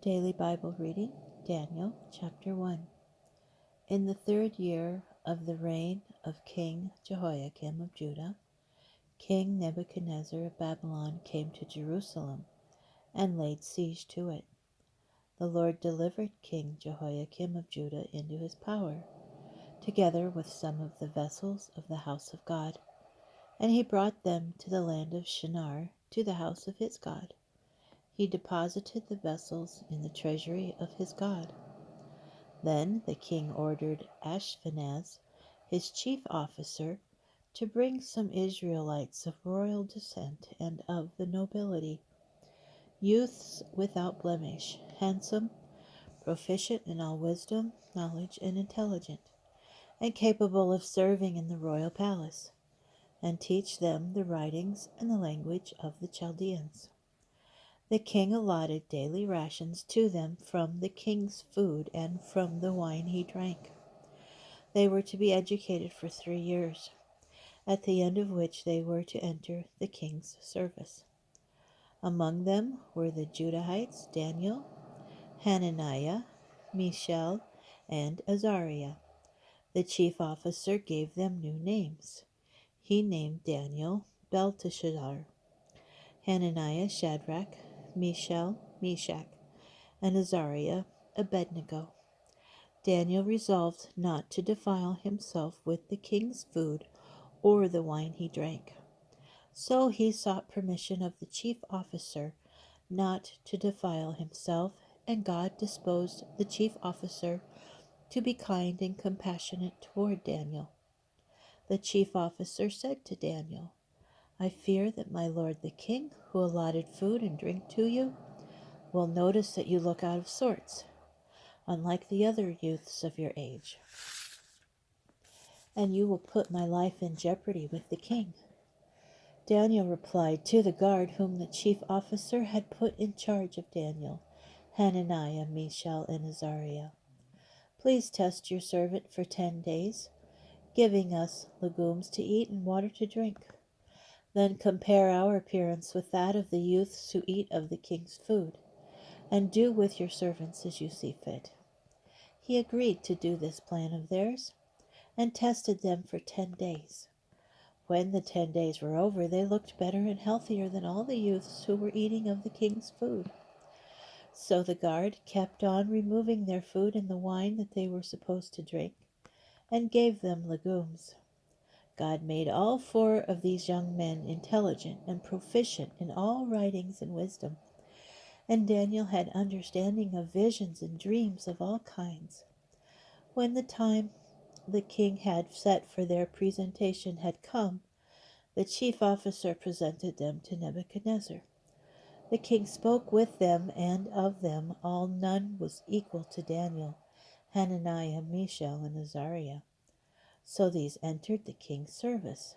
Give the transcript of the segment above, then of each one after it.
Daily Bible reading, Daniel chapter 1. In the 3rd year of the reign of King Jehoiakim of Judah, King Nebuchadnezzar of Babylon came to Jerusalem and laid siege to it. The Lord delivered King Jehoiakim of Judah into his power, together with some of the vessels of the house of God, and he brought them to the land of Shinar, to the house of his God. He deposited the vessels in the treasury of his God. Then the king ordered Ashpenaz, his chief officer, to bring some Israelites of royal descent and of the nobility, youths without blemish, handsome, proficient in all wisdom, knowledge, and intelligence, and capable of serving in the royal palace, and teach them the writings and the language of the Chaldeans. The king allotted daily rations to them from the king's food and from the wine he drank. They were to be educated for 3 years, at the end of which they were to enter the king's service. Among them were the Judahites Daniel, Hananiah, Mishael, and Azariah. The chief officer gave them new names. He named Daniel Belteshazzar, Hananiah Shadrach, Mishael Meshach, and Azariah Abednego. Daniel resolved not to defile himself with the king's food or the wine he drank. So he sought permission of the chief officer not to defile himself, and God disposed the chief officer to be kind and compassionate toward Daniel. The chief officer said to Daniel, "I fear that my lord the king, who allotted food and drink to you, will notice that you look out of sorts, unlike the other youths of your age, and you will put my life in jeopardy with the king." Daniel replied to the guard whom the chief officer had put in charge of Daniel, Hananiah, Mishael, and Azariah, "Please test your servant for 10 days, giving us legumes to eat and water to drink. Then compare our appearance with that of the youths who eat of the king's food, and do with your servants as you see fit." He agreed to do this plan of theirs, and tested them for 10 days. When the 10 days were over, they looked better and healthier than all the youths who were eating of the king's food. So the guard kept on removing their food and the wine that they were supposed to drink, and gave them legumes. God made all 4 of these young men intelligent and proficient in all writings and wisdom, and Daniel had understanding of visions and dreams of all kinds. When the time the king had set for their presentation had come, the chief officer presented them to Nebuchadnezzar. The king spoke with them, and of them all none was equal to Daniel, Hananiah, Mishael, and Azariah. So these entered the king's service.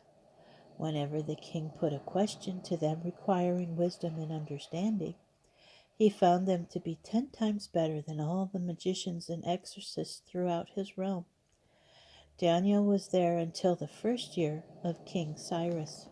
Whenever the king put a question to them requiring wisdom and understanding, he found them to be 10 times better than all the magicians and exorcists throughout his realm. Daniel was there until the 1st year of King Cyrus.